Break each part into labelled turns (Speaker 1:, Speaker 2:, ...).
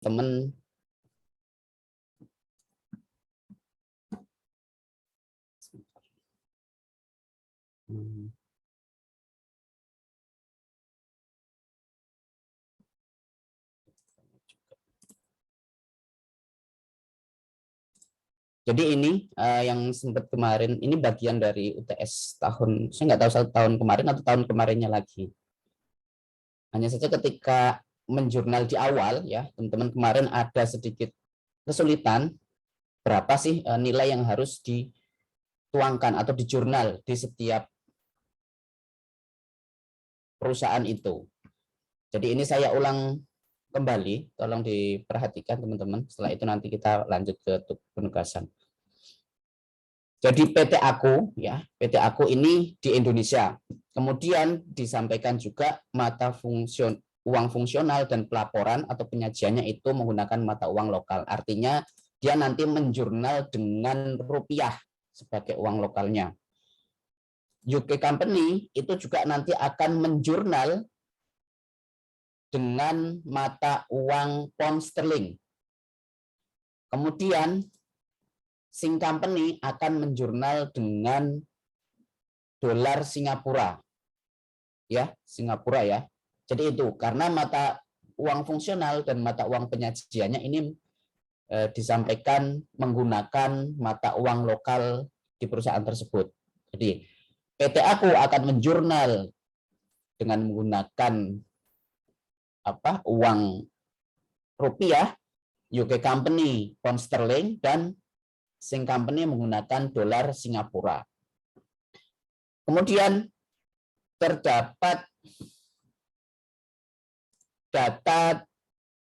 Speaker 1: teman jadi ini yang sempat kemarin, ini bagian dari UTS tahun, saya nggak tahu tahun kemarin atau tahun kemarinnya lagi. Hanya saja ketika menjurnal di awal, ya teman-teman, kemarin ada sedikit kesulitan, berapa sih nilai yang harus dituangkan atau dijurnal di setiap perusahaan itu. Jadi ini saya ulang kembali, tolong diperhatikan teman-teman. Setelah itu nanti kita lanjut ke penugasan. Jadi PT Aku, ya, PT Aku ini di Indonesia. Kemudian disampaikan juga mata uang fungsional dan pelaporan atau penyajiannya itu menggunakan mata uang lokal. Artinya dia nanti menjurnal dengan rupiah sebagai uang lokalnya. UK Company itu juga nanti akan menjurnal dengan mata uang pound sterling. Kemudian Sing Company akan menjurnal dengan dolar Singapura. Ya, Singapura ya. Jadi itu karena mata uang fungsional dan mata uang penyajiannya ini disampaikan menggunakan mata uang lokal di perusahaan tersebut. Jadi PT Aku akan menjurnal dengan menggunakan uang rupiah, UK Company pound sterling, dan Sing Company menggunakan dolar Singapura. Kemudian terdapat data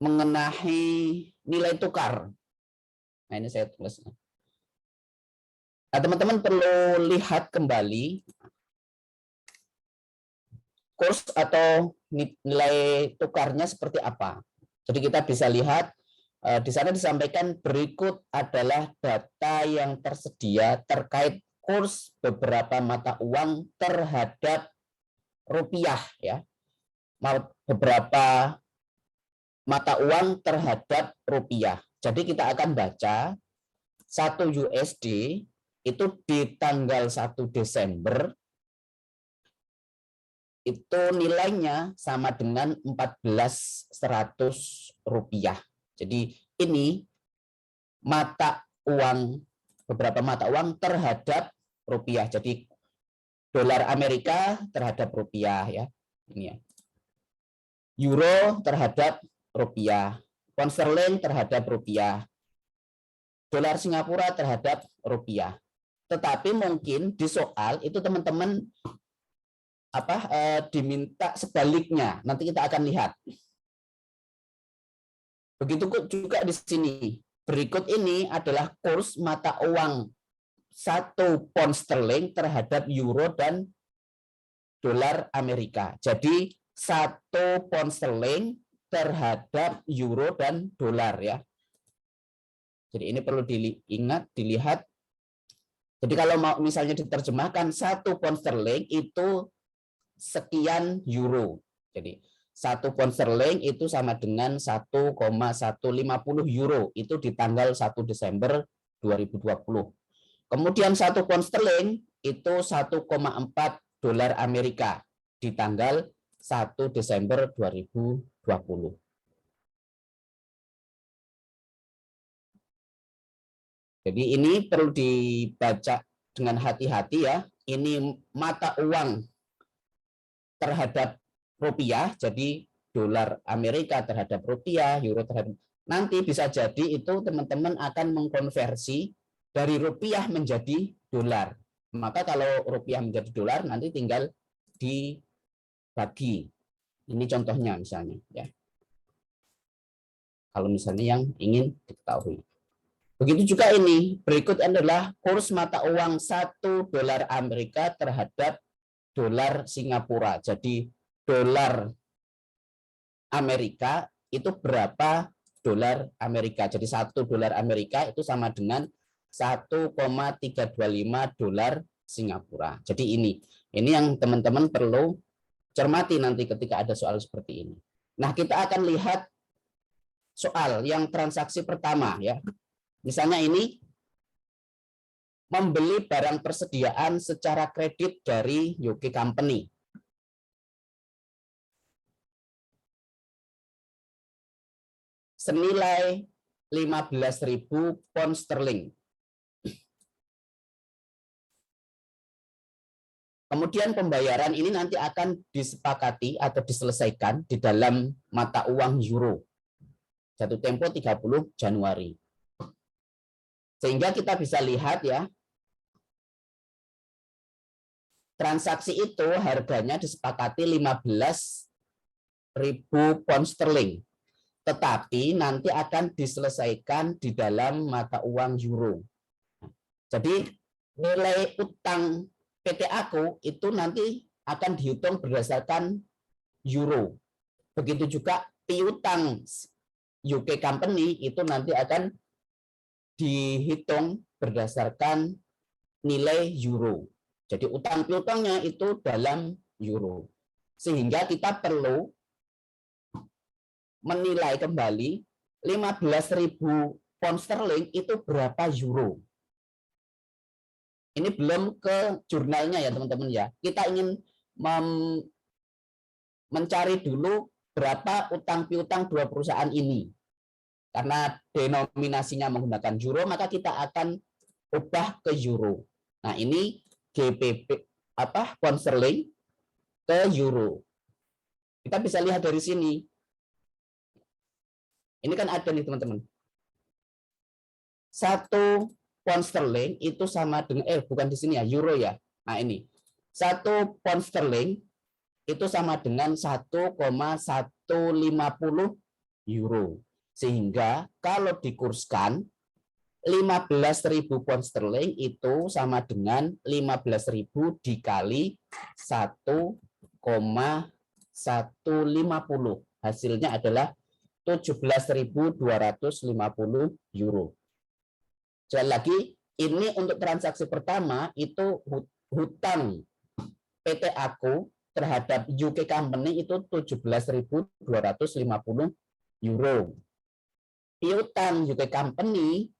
Speaker 1: mengenai nilai tukar. Nah, ini saya tulis. Nah, teman-teman perlu lihat kembali kurs atau nilai tukarnya seperti apa. Jadi kita bisa lihat di sana disampaikan berikut adalah data yang tersedia terkait kurs beberapa mata uang terhadap rupiah, ya. Beberapa mata uang terhadap rupiah. Jadi kita akan baca 1 USD itu di tanggal 1 Desember itu nilainya sama dengan 14.100 rupiah. Jadi ini beberapa mata uang terhadap rupiah. Jadi dolar Amerika terhadap rupiah, ya. Ini ya. Euro terhadap rupiah, pound sterling terhadap rupiah, dolar Singapura terhadap rupiah. Tetapi mungkin di soal itu teman-teman diminta sebaliknya. Nanti kita akan lihat. Begitu juga di sini. Berikut ini adalah kurs mata uang 1 pound sterling terhadap euro dan dolar Amerika. Jadi 1 pound sterling terhadap euro dan dolar, ya. Jadi ini perlu dilihat. Jadi kalau mau misalnya diterjemahkan 1 pound sterling itu sekian euro. Jadi 1 pound sterling itu sama dengan 1,150 euro itu di tanggal 1 Desember 2020. Kemudian 1 pound sterling itu 1,4 dolar Amerika di tanggal 1 Desember 2020. Jadi ini perlu dibaca dengan hati-hati, ya. Ini mata uang terhadap rupiah, jadi dolar Amerika terhadap rupiah, euro terhadap, nanti bisa jadi itu teman-teman akan mengkonversi dari rupiah menjadi dolar. Maka kalau rupiah menjadi dolar nanti tinggal dibagi. Ini contohnya misalnya, ya. Kalau misalnya yang ingin diketahui. Begitu juga ini, berikut adalah kurs mata uang 1 dolar Amerika terhadap dolar Singapura. Jadi dolar Amerika itu berapa dolar Amerika. Jadi 1 dolar Amerika itu sama dengan 1,325 dolar Singapura. Jadi ini yang teman-teman perlu cermati nanti ketika ada soal seperti ini. Nah, kita akan lihat soal yang transaksi pertama ya. Misalnya ini membeli barang persediaan secara kredit dari UK Company. Senilai 15.000 pound sterling. Kemudian pembayaran ini nanti akan disepakati atau diselesaikan di dalam mata uang euro. Jatuh tempo 30 Januari. Sehingga kita bisa lihat ya, transaksi itu harganya disepakati 15.000 pound sterling. Tetapi nanti akan diselesaikan di dalam mata uang euro. Jadi nilai utang PT Aku itu nanti akan dihitung berdasarkan euro. Begitu juga piutang UK Company itu nanti akan dihitung berdasarkan nilai euro. Jadi utang piutangnya itu dalam euro. Sehingga kita perlu menilai kembali 15.000 pound sterling itu berapa euro. Ini belum ke jurnalnya ya teman-teman ya. Kita ingin mencari dulu berapa utang piutang dua perusahaan ini. Karena denominasinya menggunakan euro, maka kita akan ubah ke euro. Nah, ini GBP pound sterling ke euro. Kita bisa lihat dari sini. Ini kan ada nih teman-teman. 1 pound sterling itu sama dengan bukan di sini ya, euro ya. Nah, ini. 1 pound sterling itu sama dengan 1,150 euro. Sehingga kalau dikurskan 15.000 pound sterling itu sama dengan 15.000 dikali 1,150. Hasilnya adalah 17.250 euro. Sekali lagi, ini untuk transaksi pertama itu hutang PT Aku terhadap UK Company itu 17.250 euro. Piutang UK Company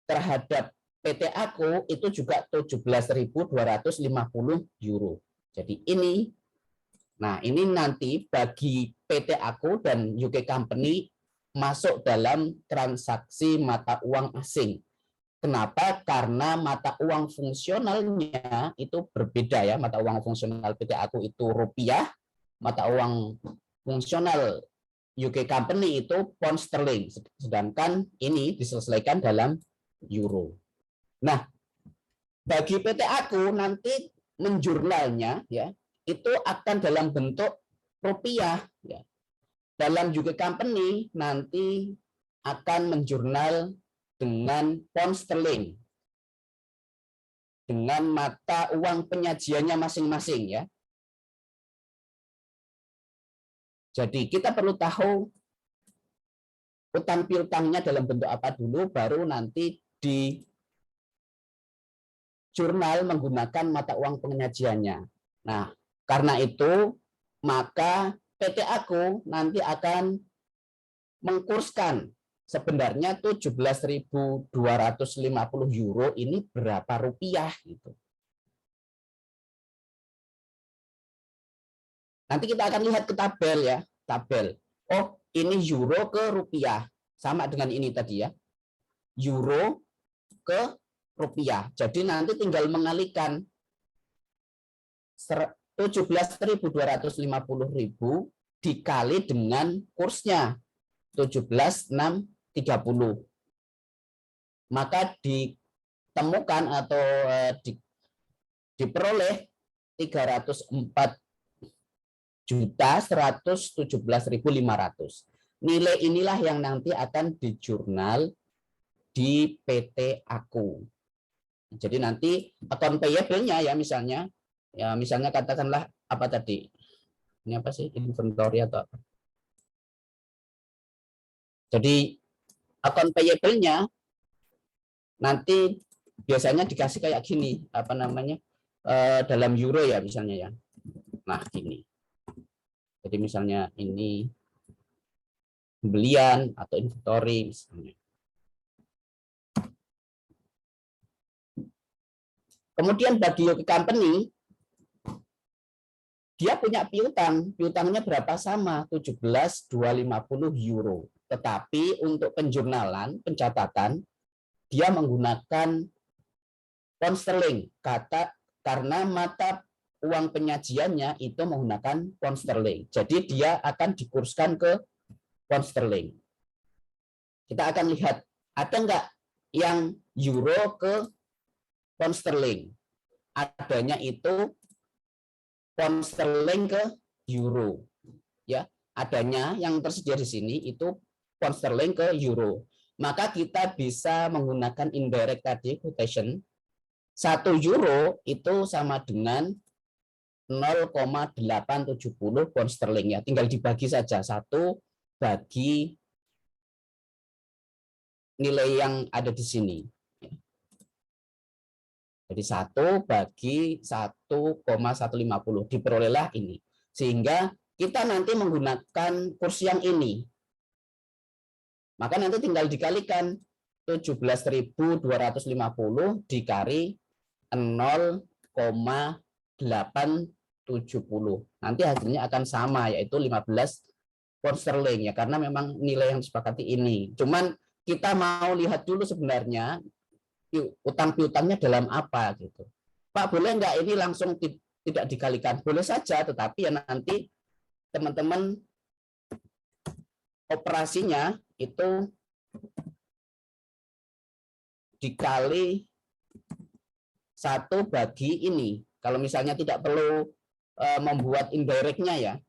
Speaker 1: terhadap PT Aku itu juga 17.250 euro. Jadi ini, nah ini nanti bagi PT Aku dan UK Company masuk dalam transaksi mata uang asing. Kenapa? Karena mata uang fungsionalnya itu berbeda ya. Mata uang fungsional PT Aku itu rupiah, mata uang fungsional UK Company itu pound sterling, sedangkan ini diselesaikan dalam euro. Nah, bagi PT Aku nanti menjurnalnya ya itu akan dalam bentuk rupiah ya. Dalam UK Company nanti akan menjurnal dengan pound sterling dengan mata uang penyajiannya masing-masing ya. Jadi kita perlu tahu utang piutangnya dalam bentuk apa dulu, baru nanti di jurnal menggunakan mata uang penyajiannya. Nah, karena itu maka PT Aku nanti akan mengkurskan sebenarnya 17.250 euro ini berapa rupiah gitu. Nanti kita akan lihat ke tabel ya, tabel. Oh, ini euro ke rupiah. Sama dengan ini tadi ya. Euro ke rupiah. Jadi nanti tinggal mengalihkan 17.250 dikali dengan kursnya 17.630. Maka ditemukan atau diperoleh 304.117.500. Nilai inilah yang nanti akan dijurnal di PT Aku. Jadi nanti account payable-nya ya misalnya katakanlah apa tadi? Ini apa sih? Inventory atau apa? Jadi account payable-nya nanti biasanya dikasih kayak gini, apa namanya? Dalam euro ya misalnya ya. Nah, gini. Jadi misalnya ini pembelian atau inventory misalnya. Kemudian bagi UK company, dia punya piutang. Piutangnya berapa? Sama, 17.250 euro. Tetapi untuk penjurnalan, pencatatan, dia menggunakan pound sterling. Karena mata uang penyajiannya itu menggunakan pound sterling. Jadi dia akan dikurskan ke pound sterling. Kita akan lihat, ada nggak yang euro ke pound sterling? Adanya itu pound sterling ke euro, ya. Adanya yang tersedia di sini itu pound sterling ke euro. Maka kita bisa menggunakan indirect tadi quotation. 1 euro itu sama dengan 0,870 pound sterling, ya. Tinggal dibagi saja, 1 bagi nilai yang ada di sini. Jadi 1 bagi 1,150 diperolehlah ini. Sehingga kita nanti menggunakan kurs yang ini. Maka nanti tinggal dikalikan 17.250 dikali 0,870. Nanti hasilnya akan sama, yaitu 15 pound sterling, ya, karena memang nilai yang disepakati ini. Cuman kita mau lihat dulu sebenarnya utang piutangnya dalam apa gitu. Pak, boleh nggak ini langsung tidak dikalikan? Boleh saja, tetapi ya nanti teman-teman operasinya itu dikali 1 bagi ini. Kalau misalnya tidak perlu membuat indirectnya, ya,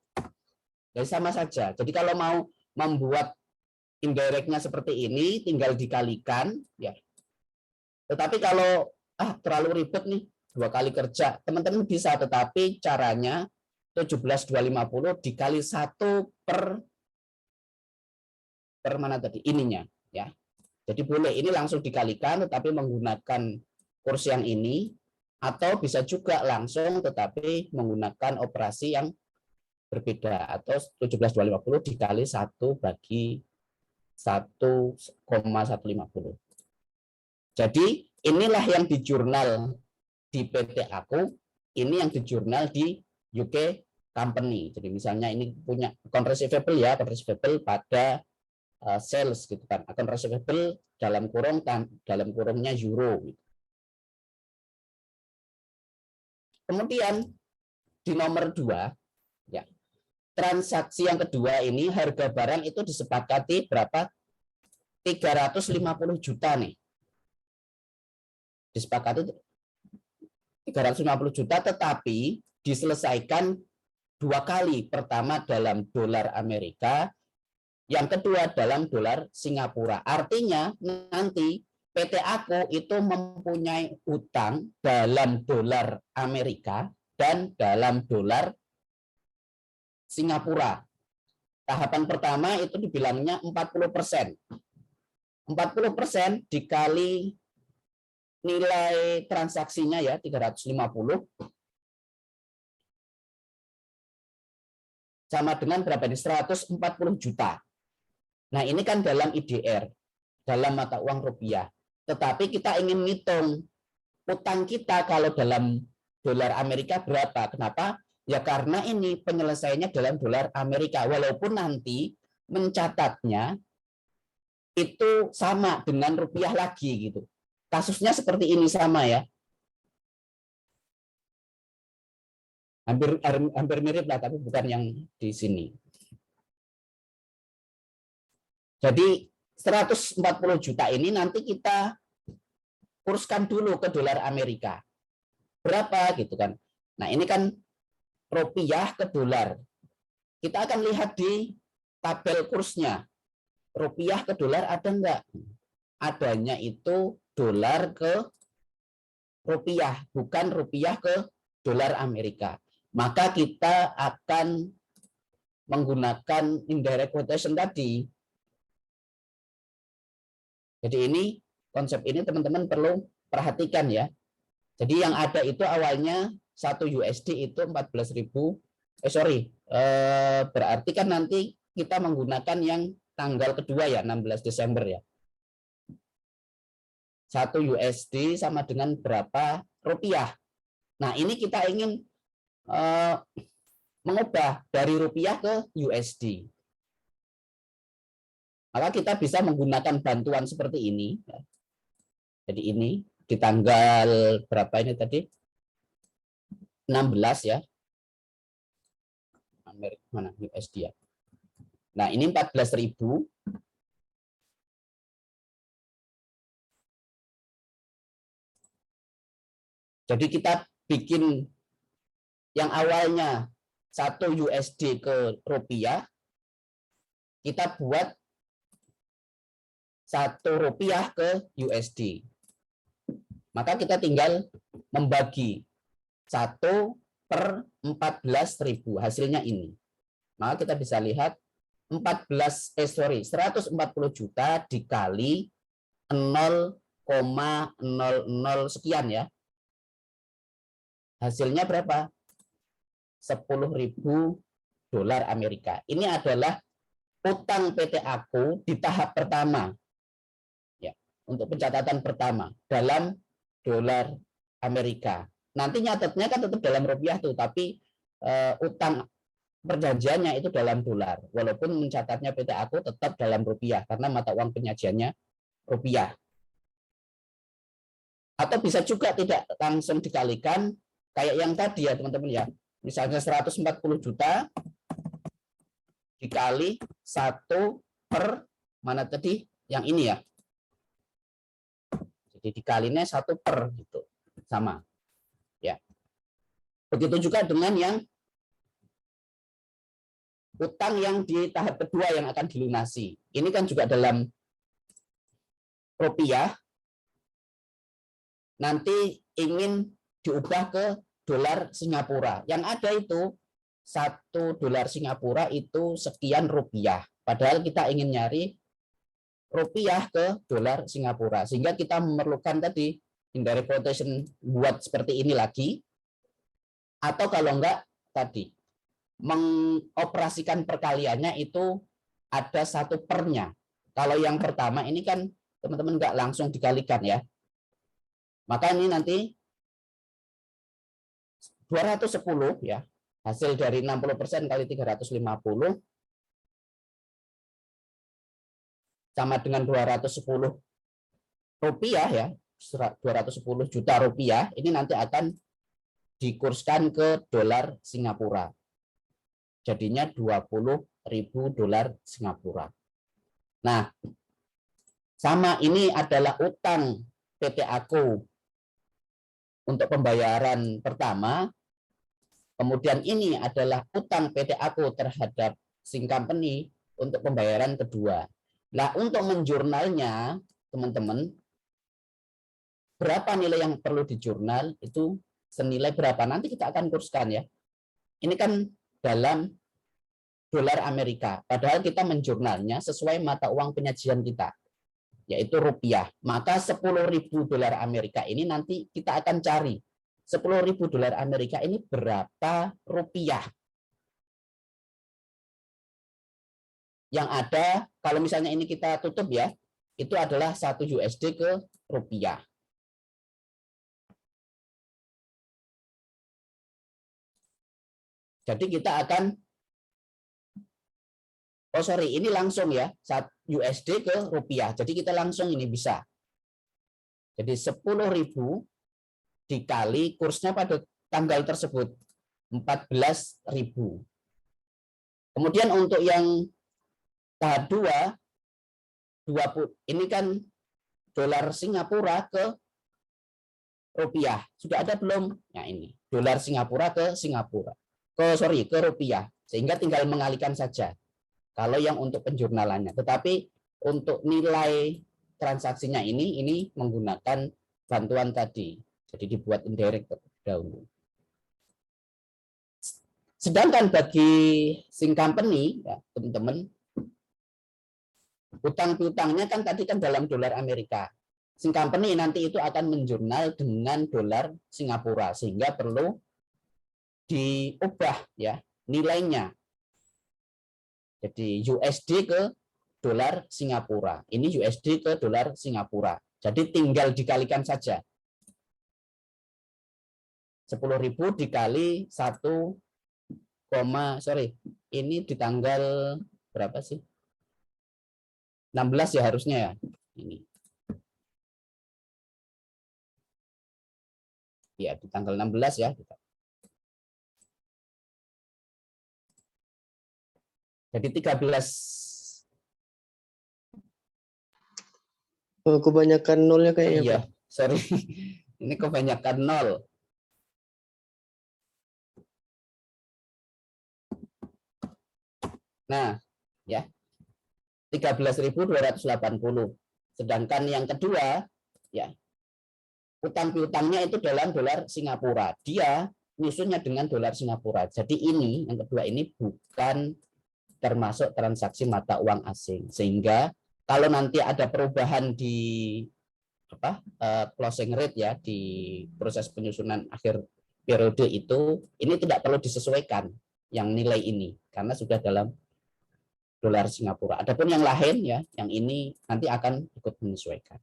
Speaker 1: jadi sama saja. Jadi kalau mau membuat indirectnya seperti ini, tinggal dikalikan, ya. Tetapi kalau terlalu ribet nih, 2 kali kerja, teman-teman bisa, tetapi caranya 17.250 dikali 1 per mana tadi? Ininya, ya. Jadi boleh ini langsung dikalikan tetapi menggunakan kurs yang ini, atau bisa juga langsung tetapi menggunakan operasi yang berbeda, atau 17.250 dikali 1 bagi 1,150. Jadi inilah yang di jurnal di PT aku, ini yang di jurnal di UK company. Jadi misalnya ini punya account receivable, ya, account receivable pada sales gitu kan, account receivable dalam kurungnya euro. Kemudian di nomor 2, ya, transaksi yang kedua ini harga barang itu disepakati berapa? 350 juta nih. Disepakati 350 juta, tetapi diselesaikan 2 kali. Pertama dalam dolar Amerika, yang kedua dalam dolar Singapura. Artinya nanti PT aku itu mempunyai utang dalam dolar Amerika dan dalam dolar Singapura. Tahapan pertama itu dibilangnya 40%. 40% dikali nilai transaksinya, ya, 350 sama dengan berapa? 140 juta. Nah, ini kan dalam IDR, dalam mata uang rupiah. Tetapi kita ingin ngitung utang kita kalau dalam dolar Amerika berapa. Kenapa? Ya karena ini penyelesaiannya dalam dolar Amerika. Walaupun nanti mencatatnya itu sama dengan rupiah lagi gitu. Kasusnya seperti ini sama, ya. Hampir mirip lah, tapi bukan yang di sini. Jadi 140 juta ini nanti kita kurskan dulu ke dolar Amerika. Berapa gitu kan. Nah, ini kan rupiah ke dolar. Kita akan lihat di tabel kursnya. Rupiah ke dolar ada enggak? Adanya itu dolar ke rupiah, bukan rupiah ke dolar Amerika. Maka kita akan menggunakan indirect quotation tadi. Jadi ini konsep ini teman-teman perlu perhatikan, ya. Jadi yang ada itu awalnya 1 USD itu 14.000. Berarti kan nanti kita menggunakan yang tanggal kedua ya, 16 Desember ya. 1 USD sama dengan berapa rupiah. Nah, ini kita ingin mengubah dari rupiah ke USD. Maka kita bisa menggunakan bantuan seperti ini. Jadi ini di tanggal berapa ini tadi? 16 ya. Mana USD ya. Nah, ini 14.000. Jadi kita bikin yang awalnya 1 USD ke rupiah, kita buat 1 rupiah ke USD. Maka kita tinggal membagi 1 per 14.000. Hasilnya ini. Maka kita bisa lihat 140 juta dikali 0,00 sekian ya. Hasilnya berapa? 10.000 dolar Amerika. Ini adalah utang PT Aku di tahap pertama. Ya, untuk pencatatan pertama dalam dolar Amerika. Nanti nyatetnya kan tetap dalam rupiah tuh, tapi utang perjanjiannya itu dalam dolar. Walaupun mencatatnya PT Aku tetap dalam rupiah karena mata uang penyajiannya rupiah. Atau bisa juga tidak langsung dikalikan kayak yang tadi ya teman-teman ya. Misalnya 140 juta dikali 1 per mana tadi? Yang ini ya. Jadi dikalinya 1 per gitu. Sama. Ya. Begitu juga dengan yang utang yang di tahap kedua yang akan dilunasi. Ini kan juga dalam rupiah. Nanti ingin diubah ke dolar Singapura. Yang ada itu 1 dolar Singapura itu sekian rupiah. Padahal kita ingin nyari rupiah ke dolar Singapura. Sehingga kita memerlukan tadi indirect quotation buat seperti ini lagi. Atau kalau enggak tadi mengoperasikan perkaliannya itu ada 1 pernya. Kalau yang pertama ini kan teman-teman enggak langsung dikalikan ya. Maka ini nanti 210 ya, hasil dari 60% kali 350 sama dengan 210 rupiah ya, 210 juta rupiah, ini nanti akan dikurskan ke dolar Singapura. Jadinya 20.000 dolar Singapura. Nah, sama ini adalah utang PT Aku untuk pembayaran pertama. Kemudian ini adalah utang PT Aku terhadap Sing Company untuk pembayaran kedua. Nah, untuk menjurnalnya, teman-teman, berapa nilai yang perlu dijurnal itu senilai berapa? Nanti kita akan kurskan ya. Ini kan dalam dolar Amerika. Padahal kita menjurnalnya sesuai mata uang penyajian kita, yaitu rupiah. Maka 10.000 dolar Amerika ini nanti kita akan cari 10.000 dolar Amerika ini berapa rupiah. Yang ada, kalau misalnya ini kita tutup ya, itu adalah 1 USD ke rupiah. Jadi kita akan, ini langsung ya, 1 USD ke rupiah. Jadi kita langsung ini bisa. Jadi 10.000 dikali kursnya pada tanggal tersebut 14.000. Kemudian untuk yang tahap 2, 20, ini kan dolar Singapura ke rupiah. Sudah ada belum? Nah ini, dolar Singapura ke Singapura. Ke rupiah. Sehingga tinggal mengalihkan saja. Kalau yang untuk penjurnalannya. Tetapi untuk nilai transaksinya ini menggunakan bantuan tadi. Jadi dibuat indirect dahulu. Sedangkan bagi Sing Company, ya, teman-teman, utang piutangnya kan tadi kan dalam dolar Amerika. Sing Company nanti itu akan menjurnal dengan dolar Singapura, sehingga perlu diubah ya nilainya. Jadi USD ke dolar Singapura. Ini USD ke dolar Singapura. Jadi tinggal dikalikan saja. 10.000 dikali 1, sorry, ini di tanggal berapa sih? 16 ya harusnya ya. Ini. Ya, di tanggal 16 ya. Jadi 13.
Speaker 2: Oh, kebanyakan nolnya kayaknya,
Speaker 1: Iya,
Speaker 2: Pak.
Speaker 1: sorry. Ini kebanyakan 0. Nah, ya. 13.280. Sedangkan yang kedua, ya, utang piutangnya itu dalam dolar Singapura. Dia nyusunnya dengan dolar Singapura. Jadi ini yang kedua ini bukan termasuk transaksi mata uang asing. Sehingga kalau nanti ada perubahan di closing rate ya di proses penyusunan akhir periode itu, ini tidak perlu disesuaikan yang nilai ini karena sudah dalam dolar Singapura. Adapun yang lain ya, yang ini nanti akan ikut menyesuaikan.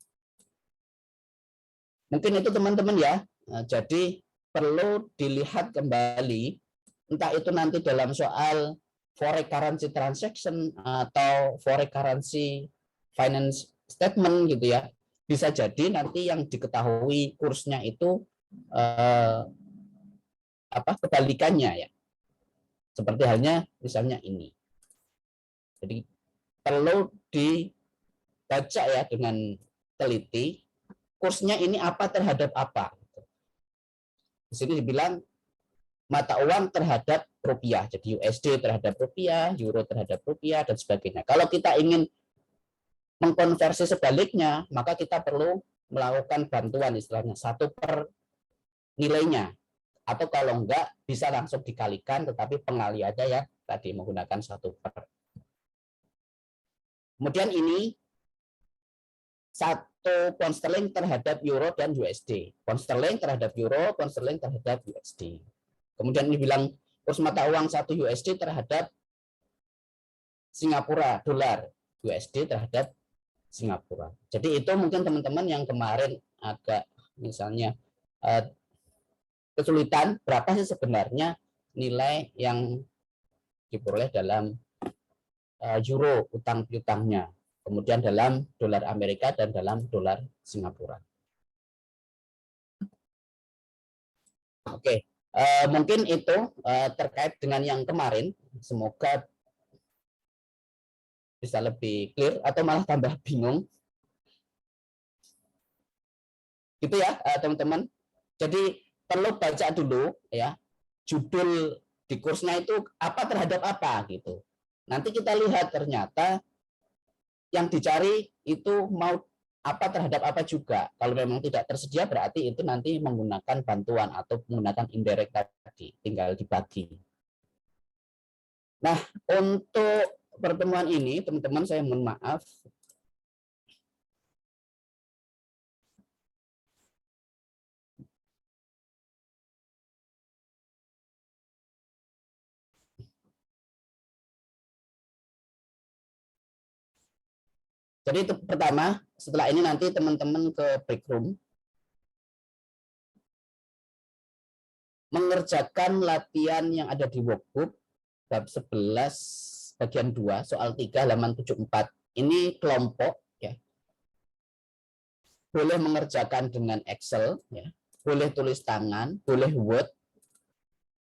Speaker 1: Mungkin itu teman-teman ya. Jadi perlu dilihat kembali, entah itu nanti dalam soal foreign currency transaction atau foreign currency finance statement gitu ya. Bisa jadi nanti yang diketahui kursnya itu kebalikannya ya. Seperti halnya misalnya ini. Jadi perlu dibaca ya dengan teliti kursnya ini apa terhadap apa. Di sini dibilang mata uang terhadap rupiah. Jadi USD terhadap rupiah, euro terhadap rupiah, dan sebagainya. Kalau kita ingin mengkonversi sebaliknya, maka kita perlu melakukan bantuan istilahnya 1 per nilainya. Atau kalau enggak, bisa langsung dikalikan, tetapi pengaliannya ya tadi menggunakan 1 per. Kemudian ini 1 pound sterling terhadap euro dan USD. Pound sterling terhadap euro, pound sterling terhadap USD. Kemudian ini bilang kurs mata uang 1 USD terhadap Singapura dolar, USD terhadap Singapura. Jadi itu mungkin teman-teman yang kemarin agak misalnya kesulitan berapa sih sebenarnya nilai yang diperoleh dalam euro utang piutangnya, kemudian dalam dolar Amerika dan dalam dolar Singapura. Oke, mungkin itu terkait dengan yang kemarin. Semoga bisa lebih clear atau malah tambah bingung. Gitu ya, teman-teman. Jadi perlu baca dulu ya judul di kursnya itu apa terhadap apa gitu. Nanti kita lihat ternyata yang dicari itu mau apa terhadap apa juga. Kalau memang tidak tersedia berarti itu nanti menggunakan bantuan atau menggunakan indirect tadi, tinggal dibagi. Nah, untuk pertemuan ini teman-teman saya mohon maaf. Jadi itu pertama, setelah ini nanti teman-teman ke break room mengerjakan latihan yang ada di workbook bab 11 bagian 2 soal 3 halaman 74. Ini kelompok ya. Boleh mengerjakan dengan Excel ya. Boleh tulis tangan, boleh Word,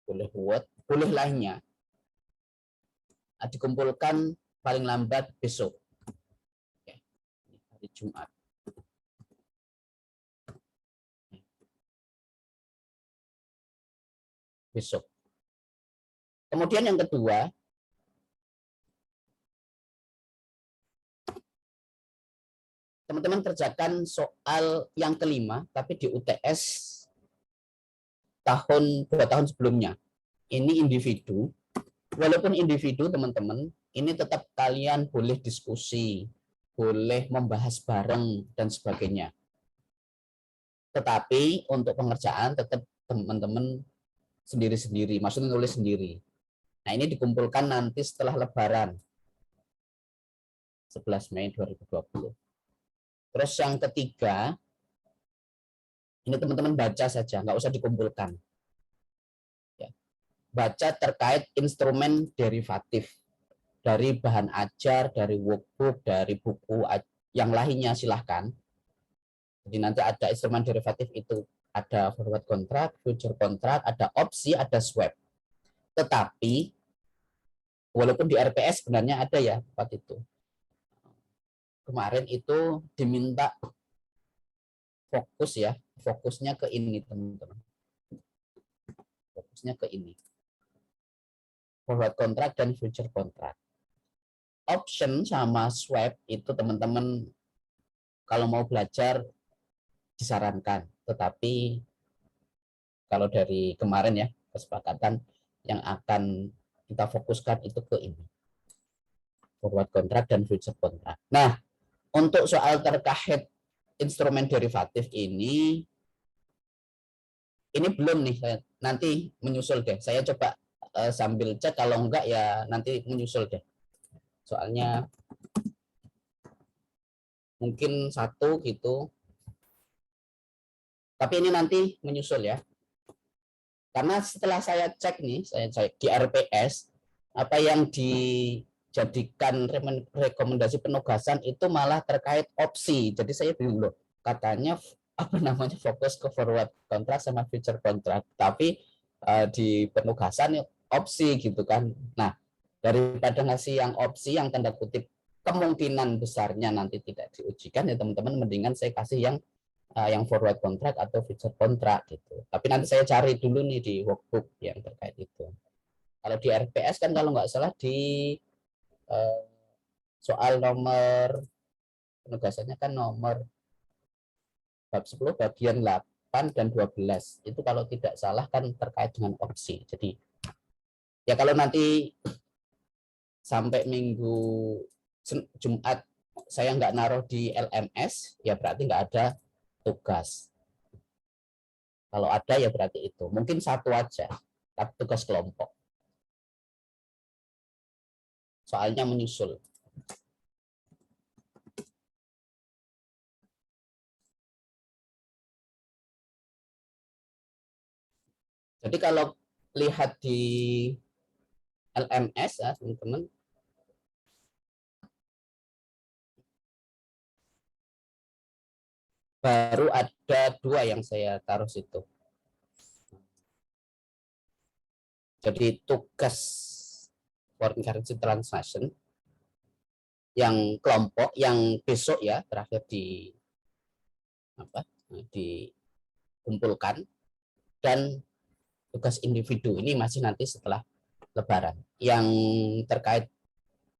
Speaker 1: boleh lainnya. Dikumpulkan paling lambat besok. Ya, hari Jumat. Besok. Kemudian yang kedua, teman-teman kerjakan soal yang kelima, tapi di UTS tahun 2 tahun sebelumnya. Ini individu. Walaupun individu, teman-teman, ini tetap kalian boleh diskusi, boleh membahas bareng, dan sebagainya. Tetapi untuk pengerjaan tetap teman-teman sendiri-sendiri, maksudnya nulis sendiri. Nah, ini dikumpulkan nanti setelah Lebaran. 11 Mei 2020. Terus yang ketiga, ini teman-teman baca saja, nggak usah dikumpulkan. Ya. Baca terkait instrumen derivatif dari bahan ajar, dari workbook, dari buku yang lainnya silahkan. Jadi nanti ada instrumen derivatif itu, ada forward contract, future contract, ada opsi, ada swap. Tetapi walaupun di RPS sebenarnya ada ya tempat itu. Kemarin itu diminta fokus ya, fokusnya ke ini teman-teman. Fokusnya ke ini. Forward contract dan future contract. Option sama swap itu teman-teman kalau mau belajar disarankan. Tetapi kalau dari kemarin ya, kesepakatan yang akan kita fokuskan itu ke ini. Forward contract dan future contract. Nah, untuk soal terkait instrumen derivatif ini belum nih, saya nanti menyusul deh. Saya coba sambil cek, kalau enggak ya nanti menyusul deh. Soalnya mungkin satu gitu. Tapi ini nanti menyusul ya. Karena setelah saya cek nih, saya cek di RPS, apa yang dijadikan rekomendasi penugasan itu malah terkait opsi. Jadi saya bingung loh, katanya apa namanya fokus ke forward contract sama future contract, tapi di penugasan opsi gitu kan. Nah, daripada ngasih yang opsi yang tanda kutip kemungkinan besarnya nanti tidak diujikan, ya teman-teman mendingan saya kasih yang forward contract atau future contract gitu. Tapi nanti saya cari dulu nih di workbook yang terkait itu. Kalau di RPS kan kalau nggak salah di soal nomor penugasannya kan nomor bab 10 bagian 8 dan 12. Itu kalau tidak salah kan terkait dengan opsi. Jadi ya kalau nanti sampai minggu Jumat saya nggak naruh di LMS, ya berarti nggak ada tugas. Kalau ada ya berarti itu. Mungkin satu aja, tapi tugas kelompok. Soalnya menyusul. Jadi kalau lihat di LMS ya teman-teman, baru ada 2 yang saya taruh situ. Jadi tugas foreign currency transaction yang kelompok yang besok ya terakhir dikumpulkan, dan tugas individu ini masih nanti setelah Lebaran. Yang terkait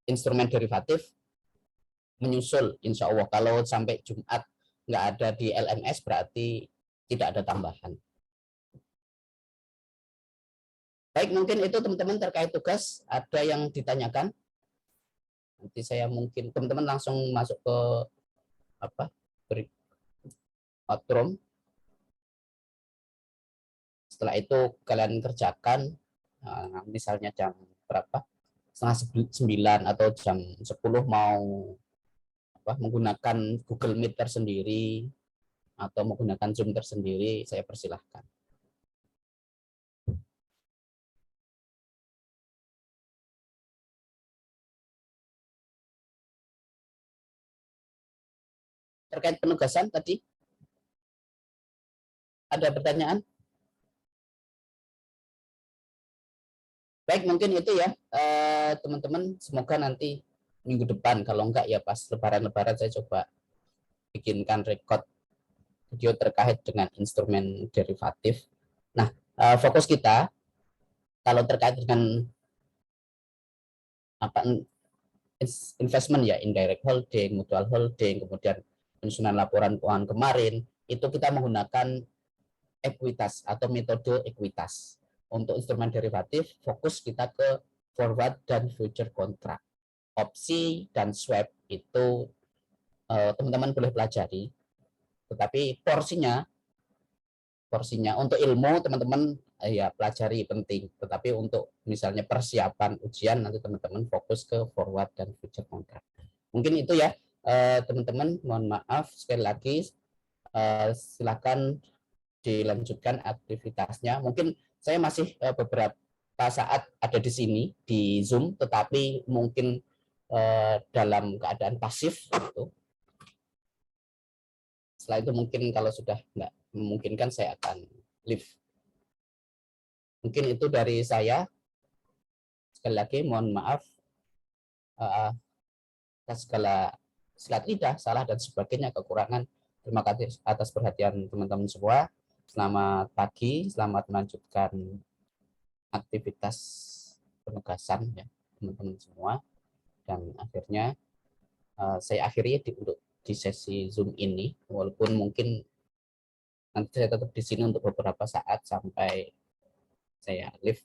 Speaker 1: instrumen derivatif menyusul insya Allah. Kalau sampai Jumat nggak ada di LMS berarti tidak ada tambahan. Baik, mungkin itu teman-teman terkait tugas. Ada yang ditanyakan? Nanti saya mungkin teman-teman langsung masuk ke outroom. Setelah itu kalian kerjakan, misalnya jam berapa? Setengah 9 atau jam 10 mau menggunakan Google Meet tersendiri atau menggunakan Zoom tersendiri, saya persilahkan. Terkait penugasan tadi, ada pertanyaan? Baik, mungkin itu ya teman-teman. Semoga nanti minggu depan, kalau enggak ya pas lebaran-lebaran saya coba bikinkan record video terkait dengan instrumen derivatif. Nah, fokus kita kalau terkait dengan investment ya, indirect holding, mutual holding, kemudian penyusunan laporan keuangan kemarin, itu kita menggunakan ekuitas atau metode ekuitas. Untuk instrumen derivatif, fokus kita ke forward dan future contract. Opsi dan swap itu teman-teman boleh pelajari, tetapi porsinya untuk ilmu teman-teman ya pelajari penting, tetapi untuk misalnya persiapan ujian nanti teman-teman fokus ke forward dan future contract. Mungkin itu ya teman-teman, mohon maaf sekali lagi, silakan dilanjutkan aktivitasnya. Mungkin saya masih beberapa saat ada di sini di Zoom, tetapi mungkin dalam keadaan pasif gitu. Setelah itu mungkin kalau sudah nggak memungkinkan saya akan leave. Mungkin itu dari saya. Sekali lagi mohon maaf atas segala silat lidah, salah dan sebagainya, kekurangan. Terima kasih atas perhatian teman-teman semua. Selamat pagi, selamat melanjutkan aktivitas penugasan ya teman-teman semua. Dan akhirnya saya akhiri untuk di sesi Zoom ini, walaupun mungkin nanti saya tetap di sini untuk beberapa saat sampai saya leave.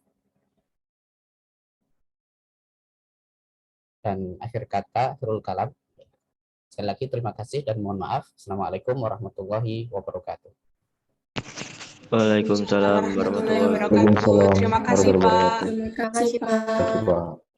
Speaker 1: Dan akhir kata, Khairul Kalam. Sekali lagi terima kasih dan mohon maaf. Assalamualaikum warahmatullahi wabarakatuh.
Speaker 2: Waalaikumsalam warahmatullahi wabarakatuh.
Speaker 3: Waalaikumsalam
Speaker 2: Terima kasih, Pak.
Speaker 3: warahmatullahi wabarakatuh.
Speaker 4: Terima kasih, Pak.
Speaker 3: Terima kasih, Pak.